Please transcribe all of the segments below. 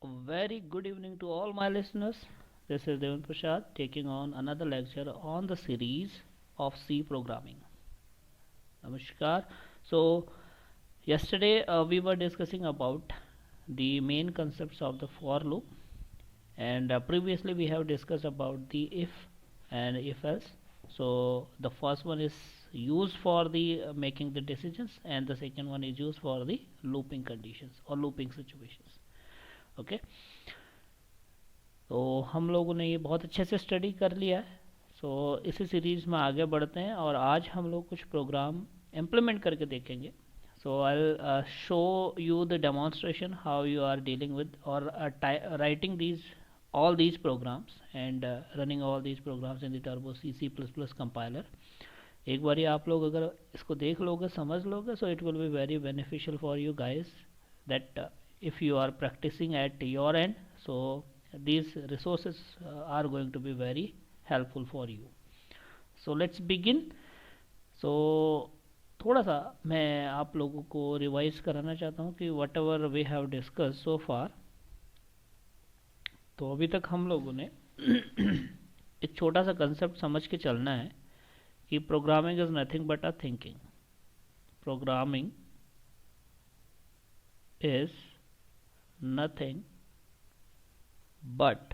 A very good evening to all my listeners. This is Devan Prasad taking on another lecture on the series of C programming. Namaskar. So, yesterday we were discussing about the main concepts of the for loop, and previously we have discussed about the if and if else. So, the first one is used for the making the decisions, and the second one is used for the looping conditions or looping situations. Okay. तो हम लोगों ने ये बहुत अच्छे से study कर लिया है. सो इसी सीरीज़ में आगे बढ़ते हैं और आज हम लोग कुछ प्रोग्राम इम्प्लीमेंट करके देखेंगे. So I show you the demonstration how you are dealing with और writing these all these programs and running all these programs in the turbo C++ compiler. एक बार ही आप लोग अगर इसको देख लोगे समझ लोगे so it will be very beneficial for you guys that if you are practicing at your end, so these resources are going to be very helpful for you. So let's begin. So थोड़ा सा मैं आप लोगों को revise कराना चाहता हूँ कि whatever we have discuss so far. तो अभी तक हम लोगों ने एक छोटा सा कंसेप्ट समझ के चलना है कि programming is nothing but a thinking. Programming is nothing but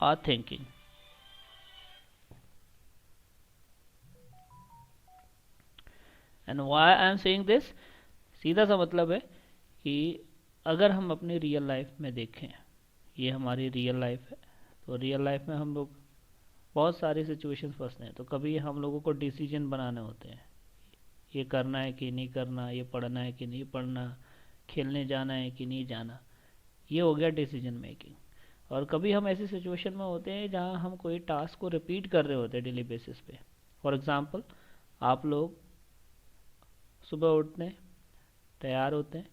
a thinking. And why I am saying this, सीधा सा मतलब है कि अगर हम अपनी रियल लाइफ में देखें, ये हमारी रियल लाइफ है, तो रियल लाइफ में हम लोग बहुत सारी सिचुएशंस फंसते हैं. तो कभी हम लोगों को डिसीजन बनाने होते हैं, ये करना है कि नहीं करना, ये पढ़ना है कि नहीं पढ़ना, खेलने जाना है कि नहीं जाना. ये हो गया डिसीजन मेकिंग. और कभी हम ऐसी सिचुएशन में होते हैं जहाँ हम कोई टास्क को रिपीट कर रहे होते हैं डेली बेसिस पे. फॉर एग्ज़ाम्पल, आप लोग सुबह उठते हैं, तैयार होते हैं,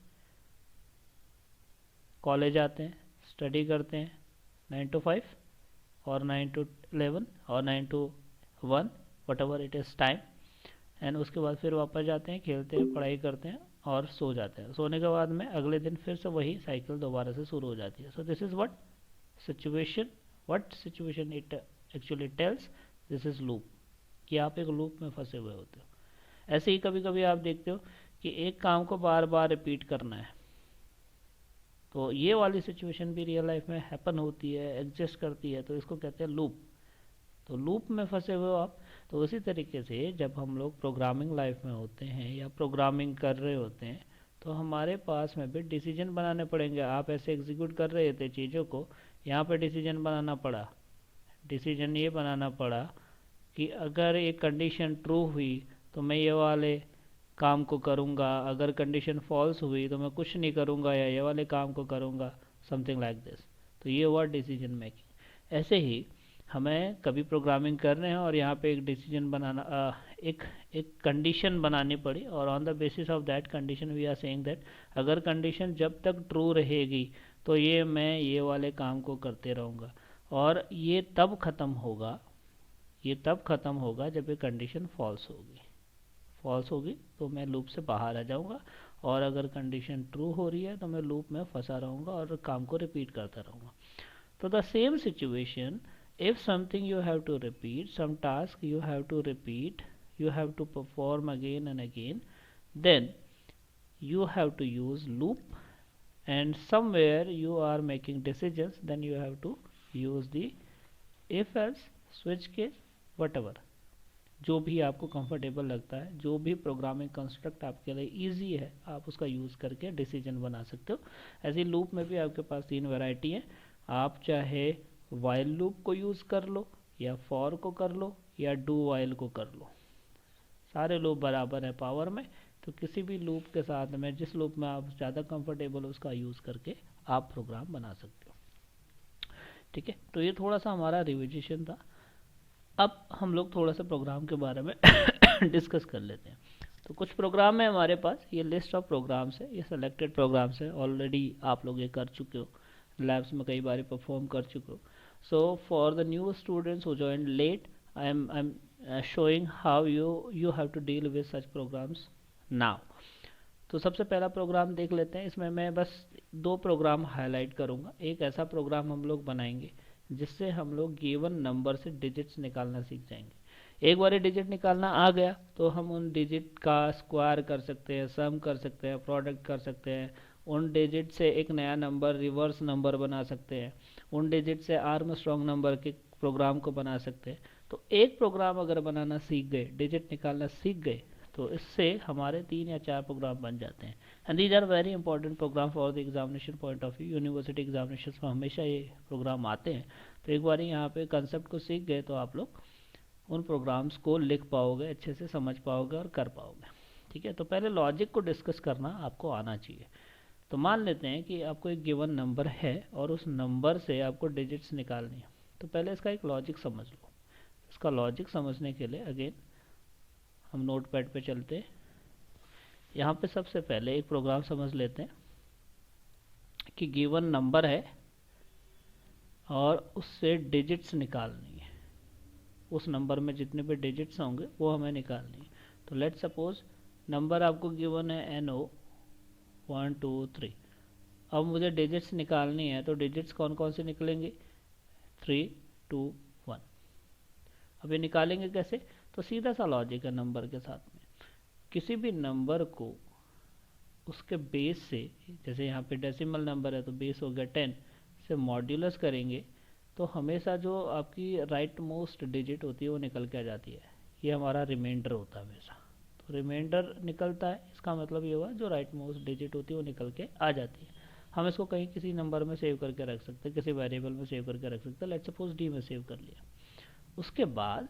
कॉलेज आते हैं, स्टडी करते हैं 9 to 5 और 9 to 11 और 9 to 1 what ever it is time. And उसके बाद फिर वापस जाते हैं, खेलते हैं, पढ़ाई करते हैं और सो जाते हैं. सोने के बाद में अगले दिन फिर से वही साइकिल दोबारा से शुरू हो जाती है. So this is what situation it actually tells. This is loop, कि आप एक लूप में फंसे हुए होते हो. ऐसे ही कभी कभी आप देखते हो कि एक काम को बार बार रिपीट करना है. तो ये वाली सिचुएशन भी रियल लाइफ में हैपन होती है, एग्जिस्ट करती है. तो इसको कहते हैं लूप. तो लूप में फंसे हुए हो आप. तो उसी तरीके से जब हम लोग प्रोग्रामिंग लाइफ में होते हैं या प्रोग्रामिंग कर रहे होते हैं, तो हमारे पास में भी डिसीजन बनाने पड़ेंगे. आप ऐसे एग्जीक्यूट कर रहे थे चीज़ों को, यहाँ पे डिसीजन बनाना पड़ा. डिसीजन ये बनाना पड़ा कि अगर एक कंडीशन ट्रू हुई तो मैं ये वाले काम को करूँगा, अगर कंडीशन फॉल्स हुई तो मैं कुछ नहीं करूँगा या ये वाले काम को करूँगा, समथिंग लाइक दिस. तो ये हुआ डिसीजन मेकिंग. ऐसे ही हमें कभी प्रोग्रामिंग कर रहे हैं और यहाँ पे एक डिसीजन बनाना, एक कंडीशन बनानी पड़ी, और on the basis of that condition we are saying that अगर कंडीशन जब तक ट्रू रहेगी तो ये मैं ये वाले काम को करते रहूँगा. और ये तब ख़त्म होगा जब ये कंडीशन फॉल्स होगी तो मैं लूप से बाहर आ जाऊंगा. और अगर कंडीशन ट्रू हो रही है तो मैं लूप में फंसा रहूँगा और काम को रिपीट करता रहूँगा. तो the same situation, if something you have to repeat, some task you have to repeat, you have to perform again and again, then you have to use loop. And somewhere you are making decisions, then you have to use the if else, switch case, whatever, जो भी आपको comfortable लगता है, जो भी programming construct आपके लिए easy है, आप उसका यूज़ करके डिसीजन बना सकते हो. ऐसे लूप में भी आपके पास 3 वैरायटी है. आप चाहे वाइल लूप को यूज़ कर लो, या फॉर को कर लो, या डू वाइल को कर लो. सारे लूप बराबर है पावर में. तो किसी भी लूप के साथ में जिस लूप में आप ज़्यादा कंफर्टेबल हो उसका यूज़ करके आप प्रोग्राम बना सकते हो. ठीक है, तो ये थोड़ा सा हमारा रिविजन था. अब हम लोग थोड़ा सा प्रोग्राम के बारे में डिस्कस कर लेते हैं. तो कुछ प्रोग्राम है हमारे पास, ये लिस्ट ऑफ प्रोग्राम्स है, ये सेलेक्टेड प्रोग्राम्स है. ऑलरेडी आप लोग ये कर चुके हो, लैब्स में कई बार परफॉर्म कर चुके हो. So for the new students who join late, I am showing how you have to deal with such programs now. तो सबसे पहला प्रोग्राम देख लेते हैं। इसमें मैं बस दो प्रोग्राम हाईलाइट करूंगा। एक ऐसा प्रोग्राम हम लोग बनाएंगे जिससे हम लोग गिवन नंबर से डिजिट्स निकालना सीख जाएंगे। एक बार डिजिट निकालना आ गया तो हम उन डिजिट का स्क्वायर कर सकते हैं, सम कर सकते हैं, प्रोडक्ट कर सकते हैं। उन डिजिट से एक नया नंबर, रिवर्स नंबर बना सकते हैं। उन डिजिट से आर्मस्ट्रॉन्ग नंबर के प्रोग्राम को बना सकते हैं। तो एक प्रोग्राम अगर बनाना सीख गए, डिजिट निकालना सीख गए, तो इससे हमारे 3 या 4 प्रोग्राम बन जाते हैं। And these are very important program for the examination point of view. University examination में हमेशा ये प्रोग्राम आते हैं। तो एक बार यहाँ पे कंसेप्ट को सीख गए तो आप लोग उन प्रोग्राम्स को लिख पाओगे, अच्छे से समझ पाओगे और कर पाओगे। ठीक है, तो पहले लॉजिक को डिस्कस करना आपको आना चाहिए। तो मान लेते हैं कि आपको एक गिवन नंबर है और उस नंबर से आपको डिजिट्स निकालनी है। तो पहले इसका एक लॉजिक समझ लो। इसका लॉजिक समझने के लिए अगेन हम नोट पैड पे चलते हैं। यहाँ पे सबसे पहले एक प्रोग्राम समझ लेते हैं कि गिवन नंबर है और उससे डिजिट्स निकालनी है। उस नंबर में जितने भी डिजिट्स होंगे वो हमें निकालनी है। तो लेट सपोज नंबर आपको गिवन है NO 1 2 3। अब मुझे डिजिट्स निकालनी है, तो डिजिट्स कौन कौन से निकलेंगे? 3 2 1। अब ये निकालेंगे कैसे? तो सीधा सा लॉजिक है नंबर के साथ में। किसी भी नंबर को उसके बेस से, जैसे यहाँ पे डेसिमल नंबर है तो बेस हो गया 10 से मॉड्यूलस करेंगे तो हमेशा जो आपकी राइट मोस्ट डिजिट होती है वो निकल के आ जाती है। ये हमारा रिमाइंडर होता है हमेशा। तो रिमाइंडर निकलता है, इसका मतलब ये हुआ जो राइट मोस्ट डिजिट होती है वो निकल के आ जाती है। हम इसको कहीं किसी नंबर में सेव करके रख सकते हैं, किसी वेरिएबल में सेव करके रख सकते हैं। लेट सपोज डी में सेव कर लिया। उसके बाद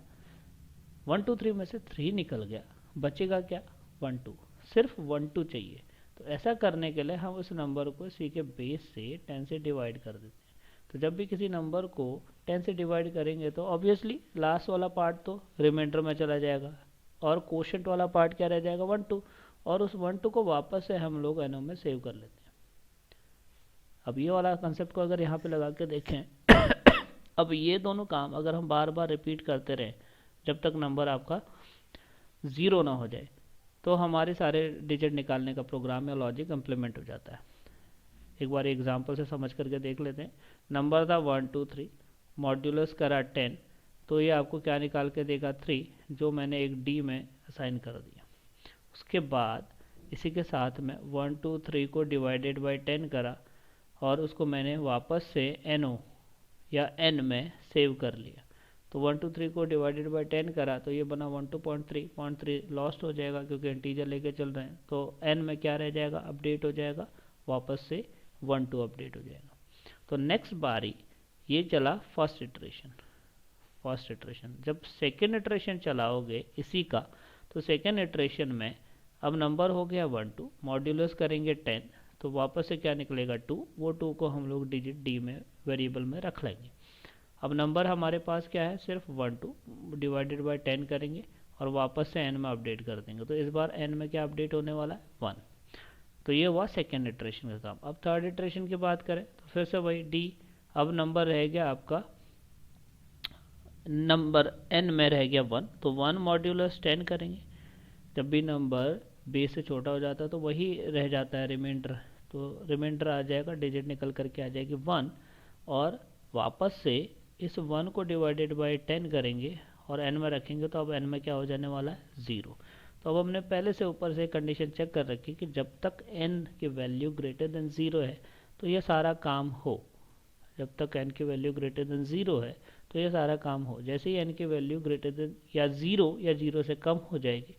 1 2 3 में से 3 निकल गया, बचेगा क्या? 1 2। सिर्फ 1 2 चाहिए। तो ऐसा करने के लिए हम उस नंबर को सी के बेस से 10 से डिवाइड कर देते हैं। तो जब भी किसी नंबर को 10 से डिवाइड करेंगे तो ऑब्वियसली लास्ट वाला पार्ट तो रिमाइंडर में चला जाएगा और कोशेंट वाला पार्ट क्या रह जाएगा? 1 2। और उस 1 2 को वापस से हम लोग एनो में सेव कर लेते हैं। अब ये वाला कंसेप्ट को अगर यहाँ पे लगा के देखें अब ये दोनों काम अगर हम बार बार रिपीट करते रहें जब तक नंबर आपका 0 ना हो जाए, तो हमारे सारे डिजिट निकालने का प्रोग्राम या लॉजिक इम्प्लीमेंट हो जाता है। एक बार एग्जांपल से समझ करके देख लेते हैं। नंबर था 1 2 3, मॉड्यूलस करा 10, तो ये आपको क्या निकाल के देगा? 3, जो मैंने एक डी में असाइन कर दिया। उसके बाद इसी के साथ में 1 2 3 को डिवाइडेड बाई 10 करा और उसको मैंने वापस से NO या N में सेव कर लिया। तो 1 2 3 को डिवाइडेड बाई 10 करा तो ये बना 1 2.3। 0.3 लॉस्ट हो जाएगा क्योंकि इंटीजर लेके चल रहे हैं। तो N में क्या रह जाएगा? अपडेट हो जाएगा, वापस से 1 2 अपडेट हो जाएगा। तो नेक्स्ट बारी ये चला फर्स्ट इटरेशन। जब सेकेंड इटरेशन चलाओगे इसी का, तो सेकेंड इटरेशन में अब नंबर हो गया 1 2, मॉड्यूलस करेंगे 10, तो वापस से क्या निकलेगा? 2। वो 2 को हम लोग डिजिट डी में वेरिएबल में रख लेंगे। अब नंबर हमारे पास क्या है? सिर्फ 1 2 डिवाइडेड बाई 10 करेंगे और वापस से n में अपडेट कर देंगे। तो इस बार n में क्या अपडेट होने वाला है? 1। तो ये हुआ सेकेंड इटरेशन का काम। अब थर्ड इटरेशन की बात करें तो फिर से वही डी। अब नंबर रह गया आपका, नंबर n में रह गया 1, तो 1 मॉड्यूलस 10 करेंगे। जब भी नंबर बेस से छोटा हो जाता है तो वही रह जाता है रिमाइंडर। तो रिमाइंडर आ जाएगा, डिजिट निकल करके आ जाएगी 1, और वापस से इस 1 को डिवाइडेड बाई 10 करेंगे और n में रखेंगे तो अब n में क्या हो जाने वाला है? 0। तो अब हमने पहले से ऊपर से कंडीशन चेक कर रखी कि जब तक n की वैल्यू ग्रेटर देन 0 है तो ये सारा काम हो। जब तक n की वैल्यू ग्रेटर देन 0 है तो ये सारा काम हो। जैसे ही n की वैल्यू ग्रेटर देन या 0 से कम हो जाएगी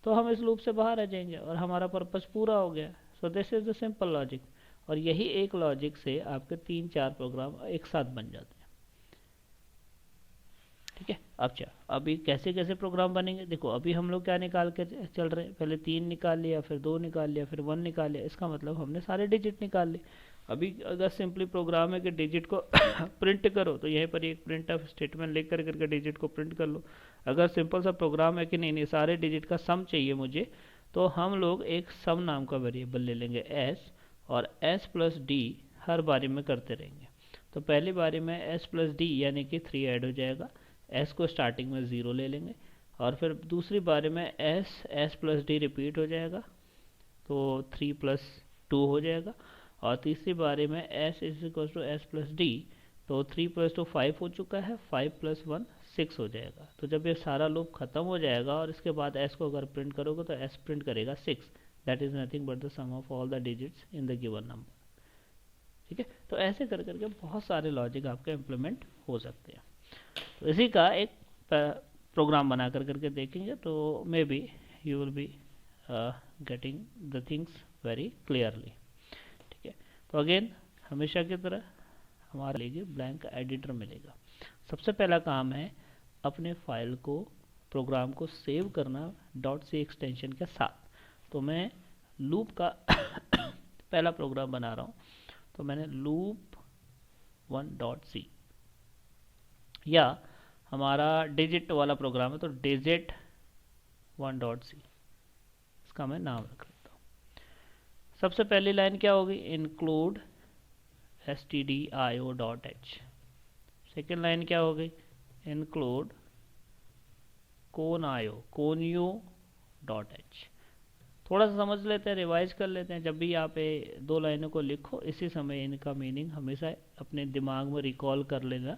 तो हम इस लूप से बाहर आ जाएंगे और हमारा पर्पस पूरा हो गया। So this is the simple logic. और यही एक लॉजिक से आपके 3-4 प्रोग्राम एक साथ बन जाते हैं। ठीक है, अच्छा अभी कैसे कैसे प्रोग्राम बनेंगे देखो। अभी हम लोग क्या निकाल के चल रहे हैं? पहले 3 निकाल लिया, फिर 2 निकाल लिया, फिर 1 निकाल लिया। इसका मतलब हमने सारे डिजिट निकाल लिए। अभी अगर सिंपली प्रोग्राम है कि डिजिट को प्रिंट करो, तो यहीं पर एक प्रिंट ऑफ स्टेटमेंट लिख करके डिजिट को प्रिंट कर लो। अगर सिंपल सा प्रोग्राम है कि नहीं सारे डिजिट का सम चाहिए मुझे, तो हम लोग एक सम नाम का वेरिएबल ले लेंगे s, और s प्लस डी हर बारी में करते रहेंगे। तो पहली बारी में s प्लस डी यानी कि 3 ऐड हो जाएगा। s को स्टार्टिंग में 0 ले लेंगे और फिर दूसरी बारी में s प्लस डी रिपीट हो जाएगा तो 3 + 2 हो जाएगा। और तीसरी बारी में s = s + d, तो 3 + 2 5 हो चुका है, 5 + 1 6 हो जाएगा। तो जब ये सारा लूप खत्म हो जाएगा और इसके बाद s को अगर प्रिंट करोगे तो s प्रिंट करेगा 6, that is nothing but the sum of all the digits in the given number. ठीक है, तो ऐसे कर करके बहुत सारे लॉजिक आपके इम्प्लीमेंट हो सकते हैं। तो इसी का एक प्रोग्राम बना कर करके देखेंगे, तो may be you will be getting the things very clearly. ठीक है, तो अगेन हमेशा की तरह हमारे लिए ब्लैंक एडिटर मिलेगा। सबसे पहला काम है अपने फाइल को, प्रोग्राम को सेव करना .c एक्सटेंशन के साथ। तो मैं लूप का पहला प्रोग्राम बना रहा हूँ, तो मैंने loop 1.c, या हमारा डिजिट वाला प्रोग्राम है तो digit 1.c, इसका मैं नाम रख लेता हूँ। सबसे पहली लाइन क्या होगी, include stdio.h। सेकेंड लाइन क्या होगी, include conio.h। थोड़ा सा समझ लेते हैं, रिवाइज कर लेते हैं। जब भी आप ये दो लाइनों को लिखो, इसी समय इनका मीनिंग हमेशा अपने दिमाग में रिकॉल कर लेना,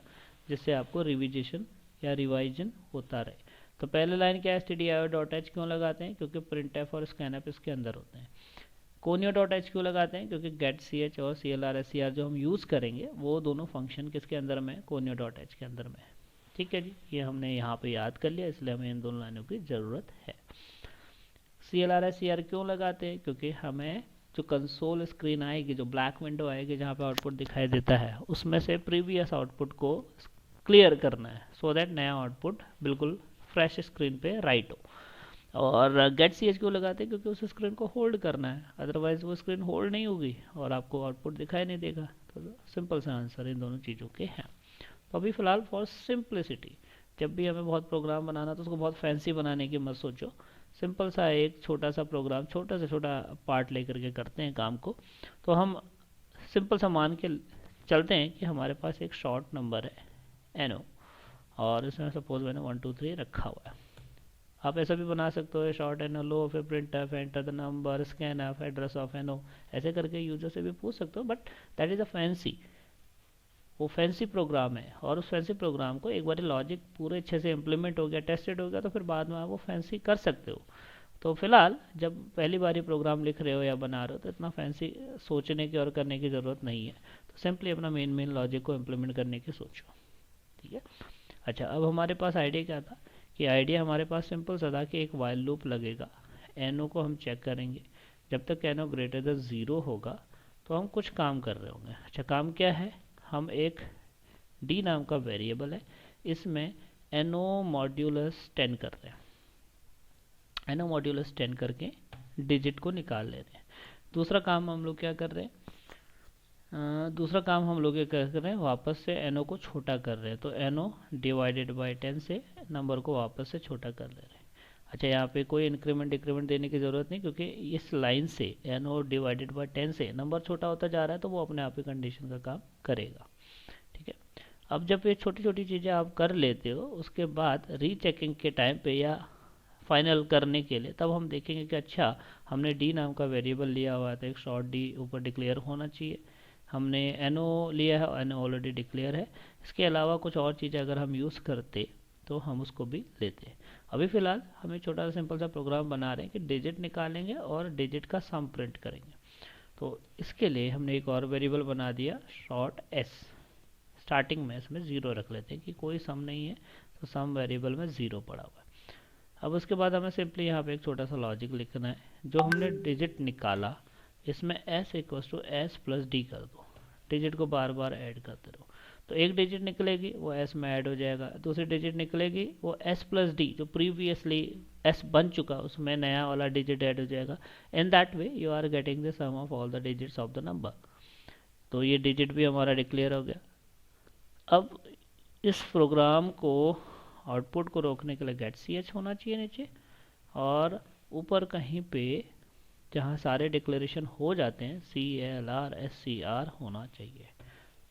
जिससे आपको रिविजन या रिवाइजन होता रहे। तो पहले लाइन क्या है, stdio.h क्यों लगाते हैं, क्योंकि printf और scanf इसके अंदर होते हैं। conio.h क्यों लगाते हैं, क्योंकि getch और clr जो हम यूज़ करेंगे वो दोनों फंक्शन किसके अंदर में, conio.h के अंदर में। ठीक है जी, ये हमने यहाँ पे याद कर लिया, इसलिए हमें इन दोनों लाइनों की ज़रूरत है। CLR क्यों लगाते हैं, क्योंकि हमें जो कंसोल स्क्रीन आएगी, जो ब्लैक विंडो आएगी जहाँ पे आउटपुट दिखाई देता है, उसमें से प्रीवियस आउटपुट को क्लियर करना है, सो दैट नया आउटपुट बिल्कुल फ्रेश स्क्रीन पे राइट हो। और गेट सी एच क्यों लगाते हैं, क्योंकि उस स्क्रीन को होल्ड करना है, अदरवाइज वो स्क्रीन होल्ड नहीं होगी और आपको आउटपुट दिखाई नहीं देगा। तो सिंपल सा आंसर इन दोनों चीज़ों के हैं। तो अभी फ़िलहाल फॉर सिंप्लिसिटी, जब भी हमें बहुत प्रोग्राम बनाना तो उसको बहुत फैंसी बनाने की मत सोचो, सिंपल सा एक छोटा सा प्रोग्राम, छोटा से छोटा पार्ट लेकर के करते हैं काम को। तो हम सिंपल सा मान के चलते हैं कि हमारे पास एक शॉर्ट नंबर है एनो, और इसमें सपोज मैंने 1 2 3 रखा हुआ है। आप ऐसा भी बना सकते हो, शॉर्ट एनो लो, फिर print F, enter the number, scan F, address of एनो, ऐसे करके यूजर से भी पूछ सकते हो, but that is a fancy, वो फैंसी प्रोग्राम है। और उस फैंसी प्रोग्राम को एक बार लॉजिक पूरे अच्छे से इम्प्लीमेंट हो गया, टेस्टेड हो गया, तो फिर बाद में आप वो फैंसी कर सकते हो। तो फिलहाल जब पहली बार प्रोग्राम लिख रहे हो या बना रहे हो, तो इतना फैंसी सोचने की और करने की ज़रूरत नहीं है। तो सिंपली अपना मेन लॉजिक को इम्प्लीमेंट करने की सोचो। ठीक है, अच्छा, अब हमारे पास आइडिया क्या था, कि आइडिया हमारे पास सिंपल सा था कि एक वाइल लूप लगेगा, एनो को हम चेक करेंगे, जब तक एनो ग्रेटर देन 0 होगा तो हम कुछ काम कर रहे होंगे। अच्छा, काम क्या है, हम एक d नाम का वेरिएबल है, इसमें एनो मॉड्यूलस 10 कर रहे हैं, एनो मॉड्यूलस 10 करके डिजिट को निकाल ले रहे हैं। दूसरा काम हम लोग क्या कर रहे हैं, दूसरा काम हम लोग क्या कर रहे हैं, वापस से एनो को छोटा कर रहे हैं। तो एनो डिवाइडेड बाय 10 से नंबर को वापस से छोटा कर ले रहे हैं। अच्छा, यहाँ पे कोई इंक्रीमेंट डिक्रीमेंट देने की ज़रूरत नहीं, क्योंकि इस लाइन से एनो डिवाइडेड बाय 10 से नंबर छोटा होता जा रहा है, तो वो अपने आप ही कंडीशन का काम करेगा। ठीक है, अब जब ये छोटी छोटी चीज़ें आप कर लेते हो, उसके बाद रीचेकिंग के टाइम पे या फाइनल करने के लिए, तब हम देखेंगे कि अच्छा, हमने डी नाम का वेरिएबल लिया हुआ था, एक शॉर्ट डी ऊपर डिक्लेयर होना चाहिए, हमने एनो लिया है, एनो ऑलरेडी डिक्लेयर है, इसके अलावा कुछ और चीज़ें अगर हम यूज़ करते तो हम उसको भी लेते। अभी फ़िलहाल हमें छोटा सा सिंपल सा प्रोग्राम बना रहे हैं कि डिजिट निकालेंगे और डिजिट का सम प्रिंट करेंगे। तो इसके लिए हमने एक और वेरिएबल बना दिया, शॉर्ट एस। स्टार्टिंग में इसमें 0 रख लेते हैं कि कोई सम नहीं है, तो सम वेरिएबल में 0 पड़ा हुआ है। अब उसके बाद हमें सिंपली यहाँ पे एक छोटा सा लॉजिक लिखना है, जो हमने डिजिट निकाला इसमें s = s + d कर दो, डिजिट को बार बार ऐड करते रहो। तो एक डिजिट निकलेगी वो s में ऐड हो जाएगा, दूसरी डिजिट निकलेगी वो s + d, जो प्रीवियसली s बन चुका उसमें नया वाला डिजिट ऐड हो जाएगा। In that way you are getting the sum of all the digits of the number. तो ये डिजिट भी हमारा डिक्लेयर हो गया। अब इस प्रोग्राम को, आउटपुट को रोकने के लिए गेट सी एच होना चाहिए नीचे, और ऊपर कहीं पे जहाँ सारे डिक्लेरेशन हो जाते हैं CLR SCR होना चाहिए।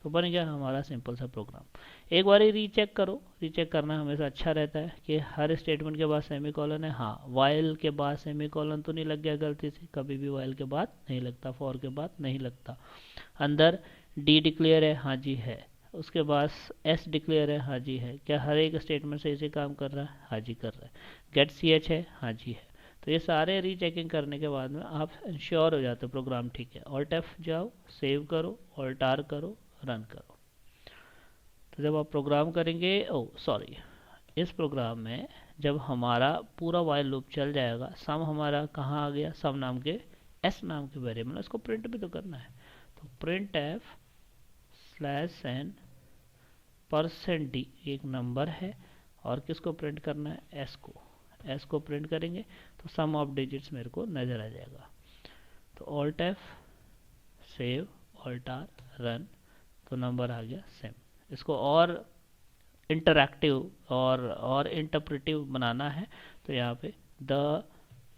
तो बन गया हमारा सिंपल सा प्रोग्राम। एक बार ही रीचेक करो, रीचेक करना हमेशा अच्छा रहता है कि हर स्टेटमेंट के बाद सेमीकोलन है। हाँ, वाइल के बाद सेमीकोलन तो नहीं लग गया गलती से, कभी भी वाइल के बाद नहीं लगता, फॉर के बाद नहीं लगता। अंदर डी डिक्लेयर है, हाँ जी है। उसके बाद एस डिक्लेयर है, हाँ जी है। क्या हर एक स्टेटमेंट से इसे काम कर रहा है? हाँ जी कर रहा है। गेट सी एच है, हाँ जी है। तो ये सारे रीचेकिंग करने के बाद में आप इंश्योर हो जाते हो प्रोग्राम ठीक है। ऑल्ट एफ जाओ, सेव करो, ऑल्ट आर करो, रन करो। तो जब आप प्रोग्राम करेंगे, ओ सॉरी, इस प्रोग्राम में जब हमारा पूरा वाइल लूप चल जाएगा, सम हमारा कहाँ आ गया? सम नाम के एस नाम के वेरिएबल, इसको प्रिंट भी तो करना है। तो print F slash N percent D एक नंबर है, और किसको प्रिंट करना है? एस को। एस को प्रिंट करेंगे तो सम ऑफ डिजिट्स मेरे को नजर आ जाएगा। तो alt F, save, alt R, run, तो नंबर आ गया सेम। इसको और इंटरैक्टिव और इंटरप्रेटिव बनाना है तो यहाँ पे द,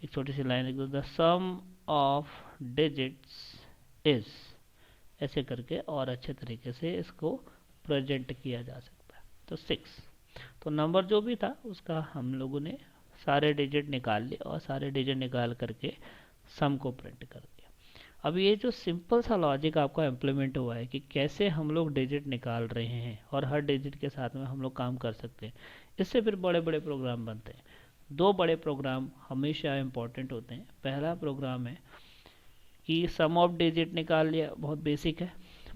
एक छोटी सी लाइन लिख दो, the sum of digits is, ऐसे करके और अच्छे तरीके से इसको प्रेजेंट किया जा सकता है। तो 6, तो नंबर जो भी था उसका हम लोगों ने सारे डिजिट निकाल लिए और सारे डिजिट निकाल करके सम को प्रिंट कर दिया। अब ये जो सिंपल सा लॉजिक आपका इम्प्लीमेंट हुआ है कि कैसे हम लोग डिजिट निकाल रहे हैं और हर डिजिट के साथ में हम लोग काम कर सकते हैं, इससे फिर बड़े बड़े प्रोग्राम बनते हैं। दो बड़े प्रोग्राम हमेशा इम्पोर्टेंट होते हैं। पहला प्रोग्राम है कि सम ऑफ डिजिट निकाल लिया, बहुत बेसिक है।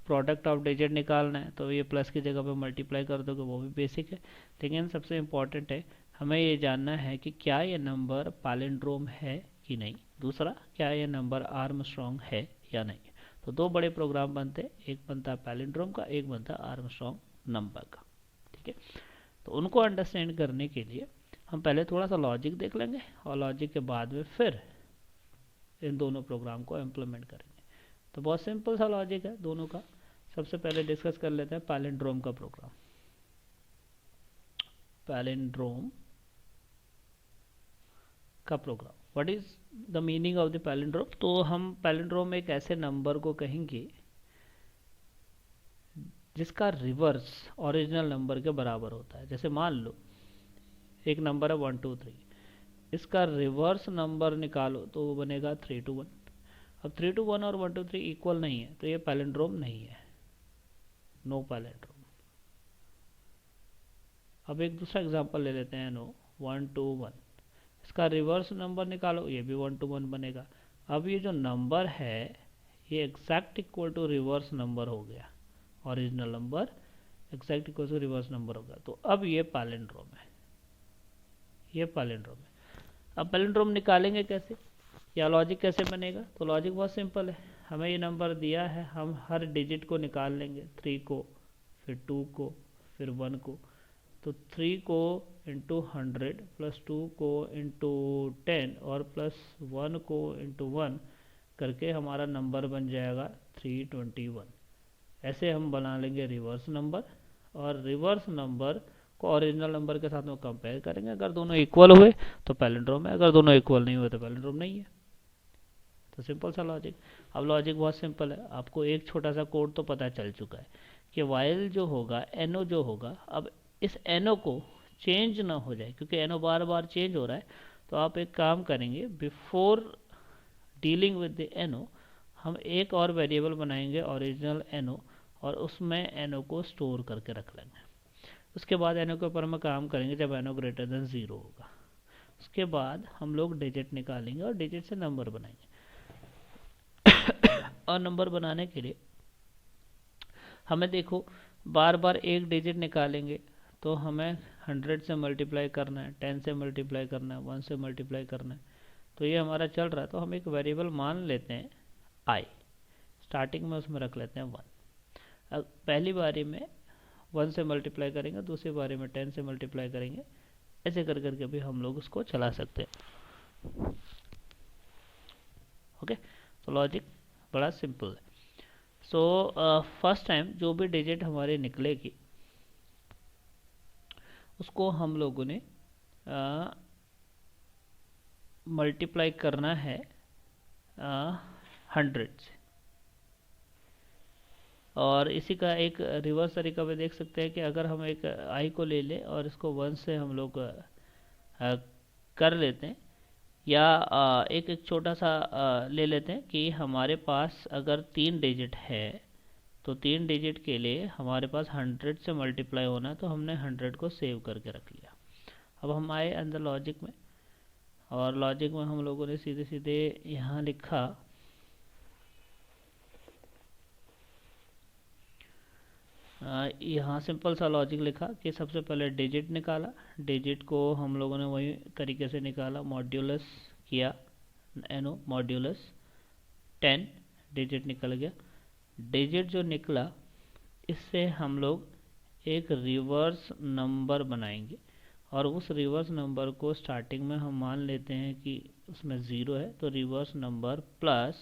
प्रोडक्ट ऑफ डिजिट निकालना है तो ये प्लस की जगह पे मल्टीप्लाई कर दोगे, वो भी बेसिक है। लेकिन सबसे इम्पोर्टेंट है हमें ये जानना है कि क्या ये नंबर पैलिंड्रोम है कि नहीं। दूसरा, क्या ये नंबर आर्मस्ट्रॉन्ग है या नहीं। तो दो बड़े प्रोग्राम बनते हैं, एक बनता पैलिंड्रोम का, एक बनता आर्मस्ट्रॉन्ग नंबर का। ठीक है, तो उनको अंडरस्टैंड करने के लिए हम पहले थोड़ा सा लॉजिक देख लेंगे और लॉजिक के बाद में फिर इन दोनों प्रोग्राम को इम्प्लीमेंट करेंगे। तो बहुत सिंपल सा लॉजिक है दोनों का। सबसे पहले डिस्कस कर लेते हैं पैलिंड्रोम का प्रोग्राम। पैलिंड्रोम का program, what is the meaning of the palindrome. तो हम पैलिंड्रोम एक ऐसे नंबर को कहेंगे जिसका रिवर्स ओरिजिनल नंबर के बराबर होता है। जैसे मान लो एक नंबर है 1 2 3, इसका रिवर्स नंबर निकालो तो वो बनेगा 3 2 1। अब 3 2 1 और 1 2 3 इक्वल नहीं है तो ये पैलिंड्रोम नहीं है, नो पैलिंड्रोम। अब एक दूसरा एग्जांपल ले लेते हैं, नो 1 2 1, इसका रिवर्स नंबर निकालो, ये भी 1 2 1 बनेगा। अब ये जो नंबर है ये exact equal to reverse number हो गया, original number exact equal to reverse number हो गया। तो अब ये पैलिंड्रोम है, ये पैलिंड्रोम है। अब पैलिंड्रोम निकालेंगे कैसे, या लॉजिक कैसे बनेगा। तो लॉजिक बहुत सिंपल है, हमें ये नंबर दिया है, हम हर डिजिट को निकाल लेंगे, 3 को, फिर 2 को, फिर 1 को। तो 3 को इंटू 100 प्लस 2 को इंटू 10 और प्लस 1 को इंटू 1 करके हमारा नंबर बन जाएगा 321। ऐसे हम बना लेंगे रिवर्स नंबर, और रिवर्स नंबर को ओरिजिनल नंबर के साथ में कंपेयर करेंगे। अगर दोनों इक्वल हुए तो पैलिंड्रोम है, अगर दोनों इक्वल नहीं हुए तो पैलिंड्रोम नहीं है। तो सिंपल सा लॉजिक। अब लॉजिक बहुत सिंपल है, आपको एक छोटा सा कोड तो पता चल चुका है कि वाइल जो होगा, एनो जो होगा, अब इस एनो को चेंज ना हो जाए, क्योंकि एनो बार बार चेंज हो रहा है। तो आप एक काम करेंगे, बिफोर डीलिंग विद द एनो हम एक और वेरिएबल बनाएंगे ओरिजिनल एनो, और उसमें एनो को स्टोर करके रख लेंगे। उसके बाद एनो के ऊपर हम काम करेंगे जब एनो ग्रेटर देन 0 होगा। उसके बाद हम लोग डिजिट निकालेंगे और डिजिट से नंबर बनाएंगे। और नंबर बनाने के लिए हमें देखो बार बार एक डिजिट निकालेंगे तो हमें 100 से मल्टीप्लाई करना है, 10 से मल्टीप्लाई करना है, 1 से मल्टीप्लाई करना है। तो ये हमारा चल रहा है, तो हम एक वेरिएबल मान लेते हैं आई, स्टार्टिंग में उसमें रख लेते हैं 1। अब पहली बारी में 1 से मल्टीप्लाई करेंगे, दूसरी बारी में 10 से मल्टीप्लाई करेंगे, ऐसे कर करके भी हम लोग उसको चला सकते हैं। ओके, तो लॉजिक बड़ा सिंपल है। सो फर्स्ट टाइम जो भी डिजिट हमारी निकलेगी उसको हम लोगों ने मल्टीप्लाई करना है 100 से। और इसी का एक रिवर्स तरीका भी देख सकते हैं कि अगर हम एक आई को ले लें और इसको 1 से हम लोग कर लेते हैं, या एक छोटा सा ले लेते हैं कि हमारे पास अगर 3 डिजिट है, तो 3 डिजिट के लिए हमारे पास 100 से मल्टीप्लाई होना है, तो हमने 100 को सेव करके रख लिया। अब हम आए अंदर लॉजिक में, और लॉजिक में हम लोगों ने सीधे सीधे यहाँ लिखा यहाँ सिंपल सा लॉजिक लिखा कि सबसे पहले डिजिट निकाला, डिजिट को हम लोगों ने वही तरीके से निकाला, मॉड्यूलस किया, एनो मॉड्यूलस 10, डिजिट निकल गया। डिजिट जो निकला, इससे हम लोग एक रिवर्स नंबर बनाएंगे, और उस रिवर्स नंबर को स्टार्टिंग में हम मान लेते हैं कि उसमें 0 है, तो रिवर्स नंबर प्लस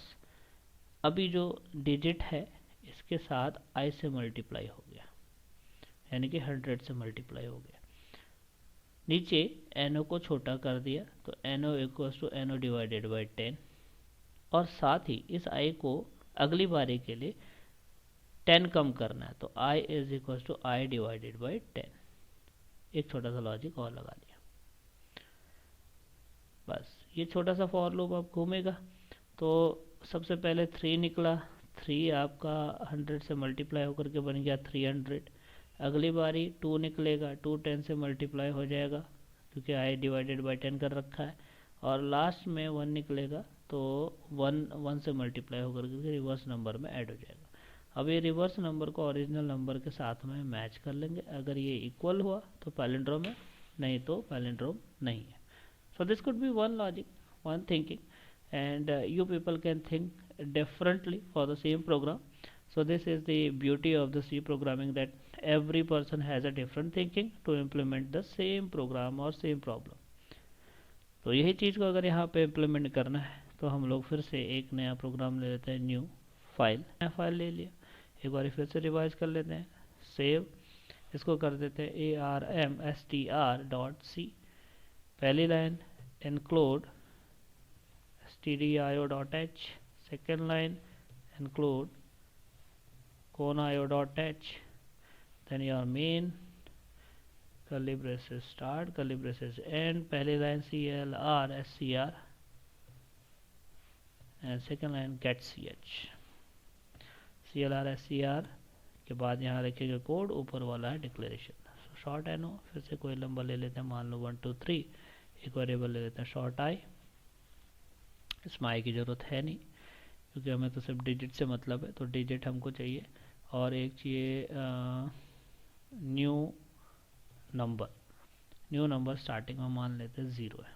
अभी जो डिजिट है इसके साथ आई से मल्टीप्लाई हो गया, यानी कि 100 से मल्टीप्लाई हो गया। नीचे एनो को छोटा कर दिया, तो एनो इक्वल्स टू एनो डिवाइडेड बाई 10, और साथ ही इस आई को अगली बारी के लिए 10 कम करना है, तो I is equals to I divided by 10। एक छोटा सा लॉजिक और लगा दिया, बस ये छोटा सा फॉर लूप अब घूमेगा। तो सबसे पहले 3 निकला, 3 आपका 100 से मल्टीप्लाई होकर के बन गया 300। अगली बारी 2 निकलेगा, 2 10 से मल्टीप्लाई हो जाएगा क्योंकि आई डिवाइडेड बाई 10 कर रखा है, और लास्ट में 1 निकलेगा, तो 1 से मल्टीप्लाई होकर के रिवर्स नंबर में ऐड हो जाएगा। अब ये रिवर्स नंबर को ओरिजिनल नंबर के साथ में मैच कर लेंगे, अगर ये इक्वल हुआ तो पैलिंड्रोम है, नहीं तो पैलिंड्रोम नहीं है। So this could be one logic, one thinking, and you people can think differently for the same program. So this is the beauty of the C programming, that every person has a different thinking to implement the same program or same problem. तो यही चीज़ को अगर यहाँ पे implement करना है, तो हम लोग फिर से एक नया प्रोग्राम ले लेते हैं, न्यू फाइल, नया फाइल ले लिया, एक बार फिर से रिवाइज कर लेते हैं, सेव, इसको कर देते हैं armstr.c, पहली line include stdio.h, second line include conio.h, then your main curly braces start, curly braces end, पहली line clr scr, and second line get ch, clr scr के बाद यहाँ लिखेंगे कोड, ऊपर वाला है डिक्लेरेशन। शॉर्ट एनो, फिर से कोई नंबर ले लेते हैं, मान लो 1 2 3, एक वेरिएबल ले लेते हैं शॉर्ट आई, इसमें आई की ज़रूरत है नहीं क्योंकि हमें तो सिर्फ डिजिट से मतलब है, तो डिजिट हमको चाहिए, और एक चाहिए new number, new number starting में मान लेते हैं 0 है,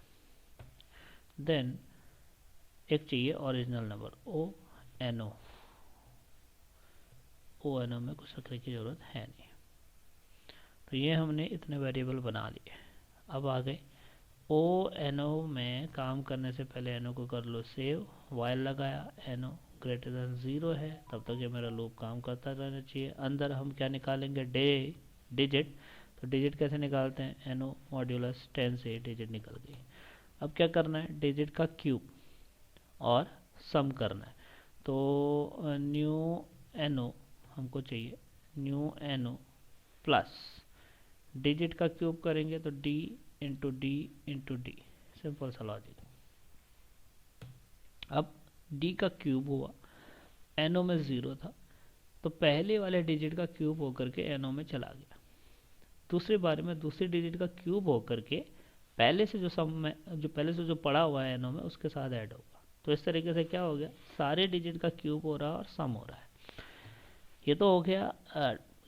देन एक चाहिए original number O N O में कुछ रखने की ज़रूरत है नहीं। तो ये हमने इतने वेरिएबल बना लिए। अब आ गए ओ एन ओ में काम करने से पहले एन ओ को कर लो सेव, वाइल लगाया, एन ओ ग्रेटर देन 0 है, तब तक ये मेरा लूप काम करता रहना चाहिए। अंदर हम क्या निकालेंगे, डिजिट, तो डिजिट कैसे निकालते हैं, एन ओ मॉड्यूलस 10 से डिजिट निकल गई। अब क्या करना है, डिजिट का क्यूब और सम करना है, तो न्यू एन ओ हमको चाहिए, new N O plus digit का क्यूब करेंगे तो डी इंटू डी, सिंपल सा लॉजिक। अब डी का क्यूब हुआ, एनओ में 0 था, तो पहले वाले डिजिट का क्यूब होकर के एनओ में चला गया, दूसरी बार में दूसरी डिजिट का क्यूब होकर के पहले से जो सम में पहले से जो पड़ा हुआ है एनओ में उसके साथ ऐड होगा। तो इस तरीके से क्या हो गया, सारे डिजिट का क्यूब हो रहा है और सम हो रहा है। ये तो हो गया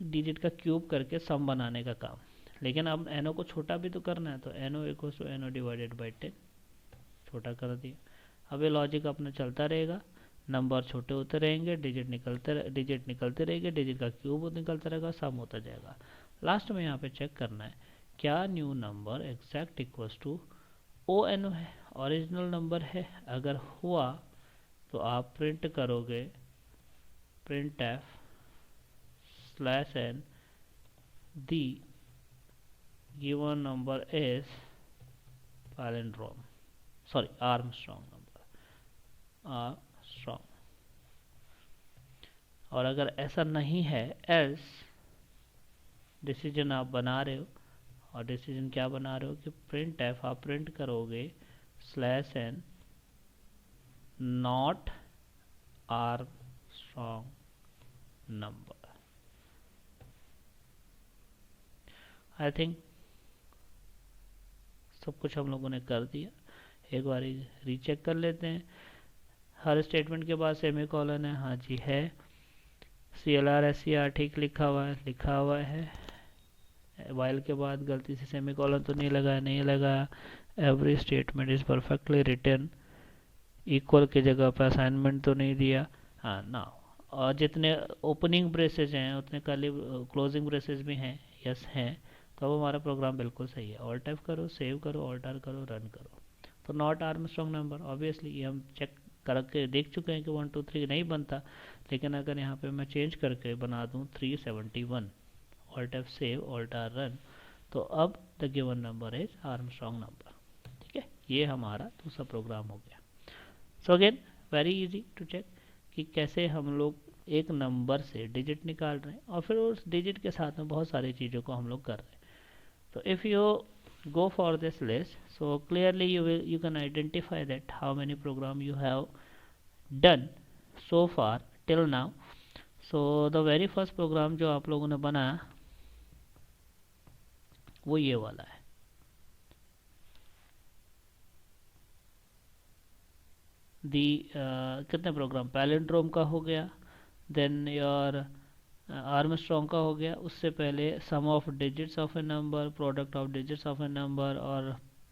डिजिट का क्यूब करके सम बनाने का काम, लेकिन अब एनओ को छोटा भी तो करना है, तो N O equals to N O divided by 10, छोटा कर दिया। अब ये लॉजिक अपना चलता रहेगा, नंबर छोटे होते रहेंगे, डिजिट निकलते रहेंगे, डिजिट का क्यूब निकलता रहेगा, सम होता जाएगा। लास्ट में यहाँ पे चेक करना है क्या new number exact equals to O N O है, ओरिजिनल नंबर है। अगर हुआ तो आप प्रिंट करोगे print F /n the given number is palindrome, sorry Armstrong number, Armstrong। और अगर ऐसा नहीं है, एल्स डिसीजन आप बना रहे हो, और डिसीजन क्या बना रहे हो कि प्रिंट एफ आप प्रिंट करोगे slash N not Armstrong number. I think सब कुछ हम लोगों ने कर दिया। एक बार रीचेक कर लेते हैं। हर स्टेटमेंट के बाद सेमी कॉलन है, हाँ जी है। CLR SCR ठीक लिखा हुआ है। वाइल के बाद गलती से सेमी कॉलन तो नहीं लगाया, नहीं लगाया। Every statement is perfectly written. Equal की जगह पर असाइनमेंट तो नहीं दिया, हाँ ना। और जितने ओपनिंग ब्रेसेज हैं उतने खाली क्लोजिंग ब्रेसेज भी हैं, यस हैं। तो अब हमारा प्रोग्राम बिल्कुल सही है। ऑल्ट F करो, सेव करो, ऑल्ट R करो, रन करो। तो नॉट आर्मस्ट्रॉन्ग नंबर, ऑब्वियसली ये हम चेक करके देख चुके हैं कि 1 2 3 नहीं बनता। लेकिन अगर यहाँ पे मैं चेंज करके बना दूँ 371, alt F save, alt R run, तो अब the given number is Armstrong number. ठीक है, ये हमारा दूसरा प्रोग्राम हो गया। So again very easy to check कि कैसे हम लोग एक नंबर से डिजिट निकाल रहे हैं, और फिर उस डिजिट के साथ में बहुत सारी चीज़ों को हम लोग कर रहे हैं। तो if you go for this list, so clearly you can identify that how many program you have done so far till now. So the very first program जो आप लोगों ने बनाया वो ये वाला है। कितने प्रोग्राम, पैलिंड्रोम का हो गया, देन योर आर्मस्ट्रॉन्ग का हो गया, उससे पहले sum of digits of a number, product of digits of a number, और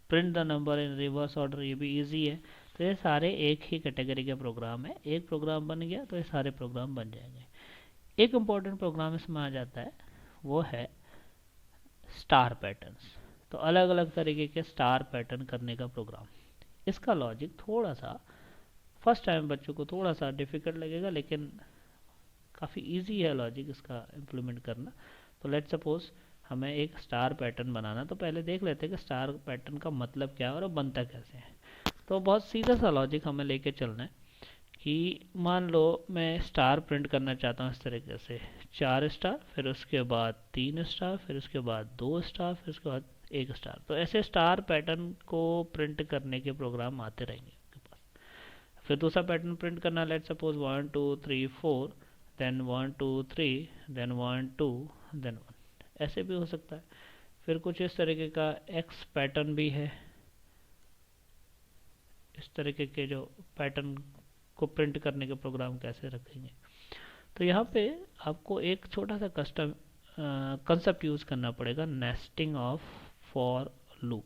print the number in reverse order, ये भी इजी है। तो ये सारे एक ही कैटेगरी के प्रोग्राम है। एक प्रोग्राम बन गया तो ये सारे प्रोग्राम बन जाएंगे। एक इम्पॉर्टेंट प्रोग्राम इसमें आ जाता है, वो है स्टार पैटर्न्स। तो अलग अलग तरीके के स्टार पैटर्न करने का प्रोग्राम। इसका लॉजिक थोड़ा सा फर्स्ट टाइम बच्चों को थोड़ा सा डिफिकल्ट लगेगा, लेकिन काफ़ी इजी है लॉजिक इसका इम्प्लीमेंट करना। तो लेट्स सपोज हमें एक स्टार पैटर्न बनाना, तो पहले देख लेते हैं कि स्टार पैटर्न का मतलब क्या है और बनता कैसे है। तो बहुत सीधा सा लॉजिक हमें लेके चलना है कि मान लो मैं स्टार प्रिंट करना चाहता हूँ इस तरीके से, 4 स्टार, फिर उसके बाद 3 स्टार, फिर उसके बाद 2 स्टार, फिर उसके बाद 1 स्टार। तो ऐसे स्टार पैटर्न को प्रिंट करने के प्रोग्राम आते रहेंगे आपके पास। फिर दूसरा पैटर्न प्रिंट करना, let suppose 1 2 3 4, then 1 2 3, then 1 2, then 1, ऐसे भी हो सकता है। फिर कुछ इस तरीके का एक्स पैटर्न भी है। इस तरीके के जो पैटर्न को प्रिंट करने के प्रोग्राम कैसे रखेंगे। तो यहाँ पे आपको एक छोटा सा कस्टम कंसेप्ट यूज़ करना पड़ेगा, nesting of for loop.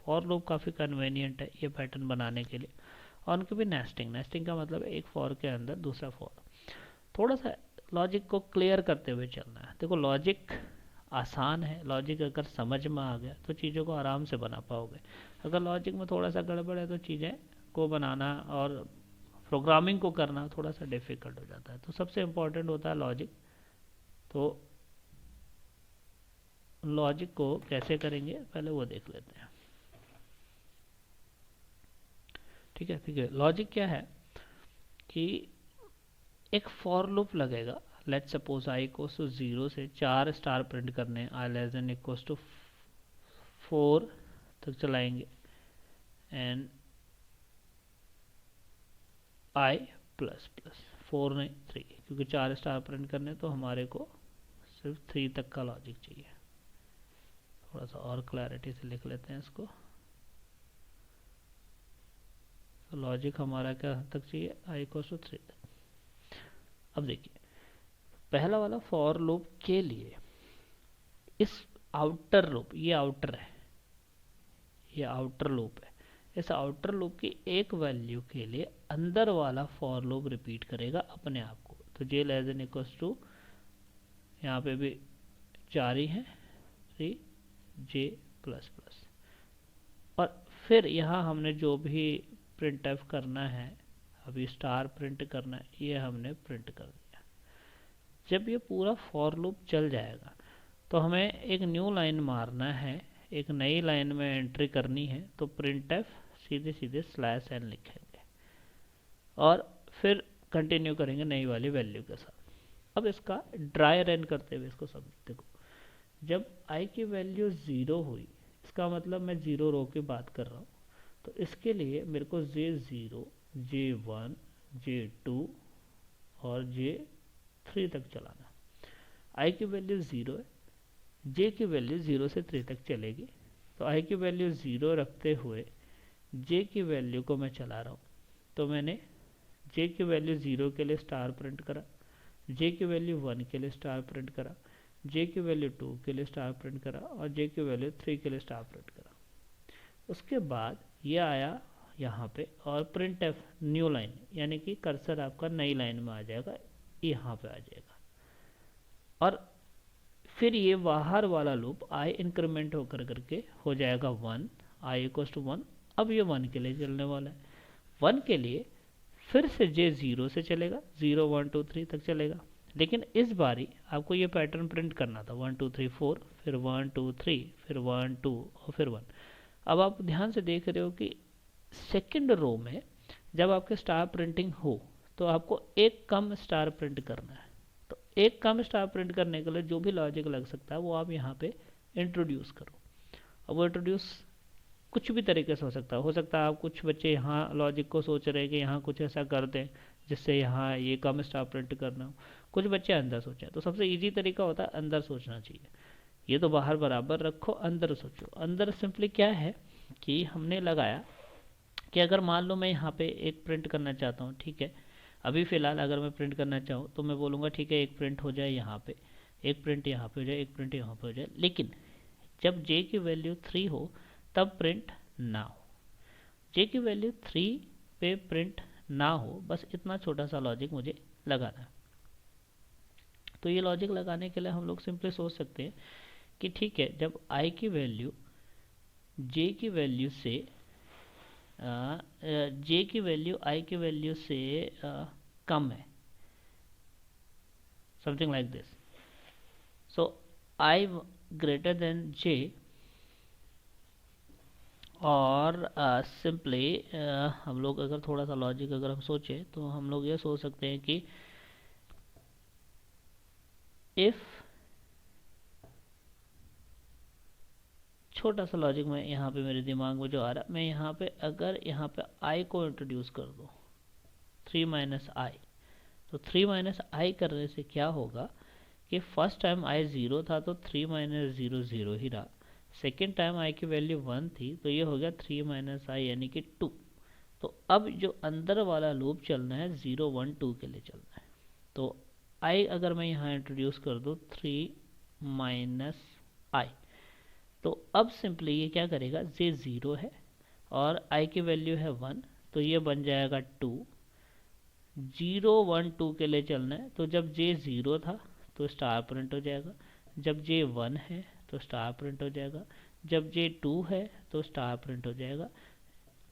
For loop काफ़ी कन्वीनियंट है ये पैटर्न बनाने के लिए, और उनकी भी नेस्टिंग का मतलब एक फॉर के अंदर दूसरा फॉर। थोड़ा सा लॉजिक को क्लियर करते हुए चलना है। देखो लॉजिक आसान है, लॉजिक अगर समझ में आ गया तो चीज़ों को आराम से बना पाओगे। अगर लॉजिक में थोड़ा सा गड़बड़ है तो चीज़ें को बनाना और प्रोग्रामिंग को करना थोड़ा सा डिफिकल्ट हो जाता है। तो सबसे इम्पोर्टेंट होता है लॉजिक। तो लॉजिक को कैसे करेंगे पहले वो देख लेते हैं। ठीक है, लॉजिक क्या है कि एक फॉर लूप लगेगा। Let suppose I equals to 0 से 4 स्टार प्रिंट करने, I less than equals to 4 तक चलाएंगे, एंड आई प्लस प्लस 4 नहीं 3, क्योंकि 4 स्टार प्रिंट करने तो हमारे को सिर्फ 3 तक का लॉजिक चाहिए। थोड़ा सा और क्लैरिटी से लिख लेते हैं इसको। तो लॉजिक हमारा क्या तक चाहिए, आई इक्वल्स टू 3 तक। अब देखिए पहला वाला फॉर लूप के लिए इस आउटर लूप, ये आउटर है, ये आउटर लूप है, इस आउटर लूप की एक वैल्यू के लिए अंदर वाला फॉर लूप रिपीट करेगा अपने आप को। तो जे लेस देन इक्वल्स टू, यहाँ पे भी 4 ही है, 3 जे प्लस प्लस, और फिर यहाँ हमने जो भी प्रिंट एफ करना है, अभी स्टार प्रिंट करना है, ये हमने प्रिंट कर दिया। जब ये पूरा फॉर लूप चल जाएगा तो हमें एक न्यू लाइन मारना है, एक नई लाइन में एंट्री करनी है। तो प्रिंट एफ सीधे सीधे स्लैश एन लिखेंगे और फिर कंटिन्यू करेंगे नई वाली वैल्यू के साथ। अब इसका ड्राई रन करते हुए इसको सब देखो, जब आई की वैल्यू 0 हुई, इसका मतलब मैं 0 रो की बात कर रहा हूँ, तो इसके लिए मेरे को J0, J1, J2 और J3 तक चलाना। आई की वैल्यू 0 है, J की वैल्यू 0 से 3 तक चलेगी, तो आई की वैल्यू 0 रखते हुए J की वैल्यू को मैं चला रहा हूँ। तो मैंने J की वैल्यू 0 के लिए स्टार प्रिंट करा, J की वैल्यू 1 के लिए स्टार प्रिंट करा, J की वैल्यू 2 के लिए स्टार प्रिंट करा और J की वैल्यू 3 के लिए स्टार प्रिंट करा। उसके बाद ये आया यहाँ पे और प्रिंट एफ न्यू लाइन, यानी कि कर्सर आपका नई लाइन में आ जाएगा, यहाँ पे आ जाएगा। और फिर ये बाहर वाला लूप आई इंक्रीमेंट होकर करके हो जाएगा 1, आई इक्वल टू 1। अब ये 1 के लिए चलने वाला है। 1 के लिए फिर से J 0 से चलेगा, 0 1 2 3 तक चलेगा, लेकिन इस बारी आपको ये पैटर्न प्रिंट करना था 1 2 3 4, फिर 1 2 3, फिर 1 2 और फिर 1। अब आप ध्यान से देख रहे हो कि सेकंड रो में जब आपके स्टार प्रिंटिंग हो तो आपको एक कम स्टार प्रिंट करना है। तो एक कम स्टार प्रिंट करने के लिए जो भी लॉजिक लग सकता है वो आप यहाँ पे इंट्रोड्यूस करो। अब वो इंट्रोड्यूस कुछ भी तरीके से हो सकता है आप कुछ बच्चे यहाँ लॉजिक को सोच रहे हैं कि यहाँ कुछ ऐसा कर दें जिससे यहाँ ये कम स्टार प्रिंट करना हो, कुछ बच्चे अंदर सोचें। तो सबसे इजी तरीका होता है अंदर सोचना चाहिए। ये तो बाहर बराबर रखो, अंदर सोचो। अंदर सिंपली क्या है कि हमने लगाया कि अगर मान लो मैं यहाँ पे एक प्रिंट करना चाहता हूँ, ठीक है, अभी फ़िलहाल अगर मैं प्रिंट करना चाहूँ तो मैं बोलूँगा ठीक है एक प्रिंट हो जाए यहाँ पे, एक प्रिंट यहाँ पे हो जाए, एक प्रिंट यहाँ पे हो जाए, लेकिन जब J की वैल्यू 3 हो तब प्रिंट ना हो। J की वैल्यू 3 पे प्रिंट ना हो, बस इतना छोटा सा लॉजिक मुझे लगाना है। तो ये लॉजिक लगाने के लिए हम लोग सिंपली सोच सकते हैं कि ठीक है, जब I की वैल्यू J की वैल्यू से J की वैल्यू I की वैल्यू से कम है, something like this, so I greater than J, और सिंपली हम लोग अगर थोड़ा सा लॉजिक अगर हम सोचें तो हम लोग ये सोच सकते हैं कि इफ़, छोटा सा लॉजिक में यहाँ पे मेरे दिमाग में जो आ रहा है, मैं यहाँ पे अगर यहाँ पे I को इंट्रोड्यूस कर दूँ 3 माइनस आई, तो 3 माइनस आई करने से क्या होगा कि फर्स्ट टाइम I 0 था तो 3 माइनस 0 0 ही रहा, सेकेंड टाइम I की वैल्यू 1 थी तो ये हो गया 3 माइनस आई यानी कि 2। तो अब जो अंदर वाला लूप चलना है 0 1 2 के लिए चलना है। तो I अगर मैं यहाँ इंट्रोड्यूस कर दूँ 3 माइनस आई, तो अब सिंपली ये क्या करेगा, J 0 है और I की वैल्यू है 1, तो ये बन जाएगा 2। 0 1 2 के लिए चलना है, तो जब J 0 था तो स्टार प्रिंट हो जाएगा, जब J 1 है तो स्टार प्रिंट हो जाएगा, जब J 2 है तो स्टार प्रिंट हो जाएगा।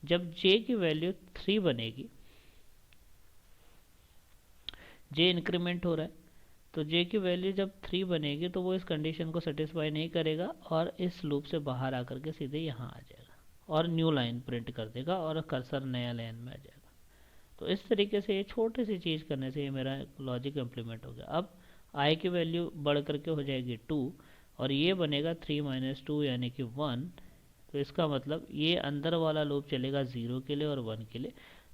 जब J की वैल्यू 3 बनेगी, J इंक्रीमेंट हो रहा है, तो J की वैल्यू जब 3 बनेगी तो वो इस कंडीशन को सेटिस्फाई नहीं करेगा और इस लूप से बाहर आकर के सीधे यहाँ आ जाएगा और न्यू लाइन प्रिंट कर देगा और कर्सर नया लाइन में आ जाएगा। तो इस तरीके से ये छोटी सी चीज़ करने से ये मेरा लॉजिक इम्प्लीमेंट हो गया। अब I की वैल्यू बढ़ करके हो जाएगी 2 और ये बनेगा 3 माइनस 2 यानी कि 1। तो इसका मतलब ये अंदर वाला लूप चलेगा 0 के लिए और 1 के लिए,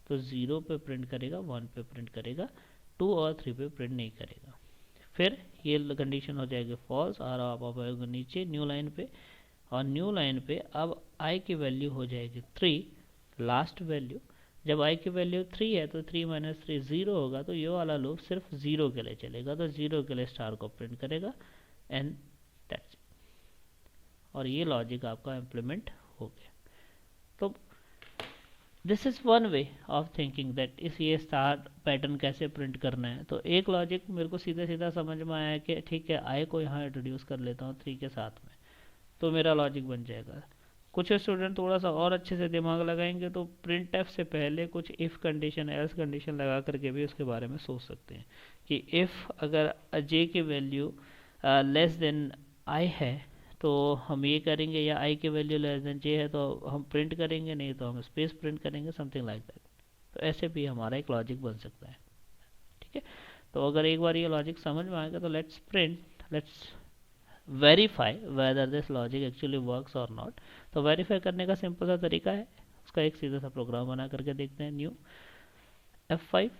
तो 0 पे प्रिंट करेगा, 1 पे प्रिंट करेगा, 2 और 3 पे प्रिंट नहीं करेगा। फिर ये कंडीशन हो जाएगी फॉल्स और आप आएगा नीचे न्यू लाइन पे, और न्यू लाइन पे अब I की वैल्यू हो जाएगी 3 लास्ट वैल्यू। जब I की वैल्यू 3 है तो 3 माइनस 3 0 होगा, तो ये वाला लूप सिर्फ 0 के लिए चलेगा, तो 0 के लिए स्टार को प्रिंट करेगा एंड दैट्स इट। और ये लॉजिक आपका इम्प्लीमेंट हो गया। तो this is one way of thinking that इस ये स्टार पैटर्न कैसे प्रिंट करना है। तो एक लॉजिक मेरे को सीधा सीधा समझ में आया कि ठीक है आई को यहाँ इंट्रोड्यूस कर लेता हूँ 3 के साथ में, तो मेरा लॉजिक बन जाएगा। कुछ स्टूडेंट थोड़ा सा और अच्छे से दिमाग लगाएंगे तो प्रिंट एफ से पहले कुछ इफ़ कंडीशन एल्स कंडीशन लगा करके भी उसके बारे में सोच सकते हैं कि इफ़ अगर जे की वैल्यू लेस देन आई है तो हम ये करेंगे, या आई की वैल्यू लेस देन जे है तो हम प्रिंट करेंगे, नहीं तो हम स्पेस प्रिंट करेंगे, समथिंग लाइक दैट। तो ऐसे भी हमारा एक लॉजिक बन सकता है, ठीक है। तो अगर एक बार ये लॉजिक समझ में आ गया तो let's verify whether this logic actually works और नॉट। तो वेरीफाई करने का सिंपल सा तरीका है, उसका एक सीधा सा प्रोग्राम बना करके देखते हैं। New F5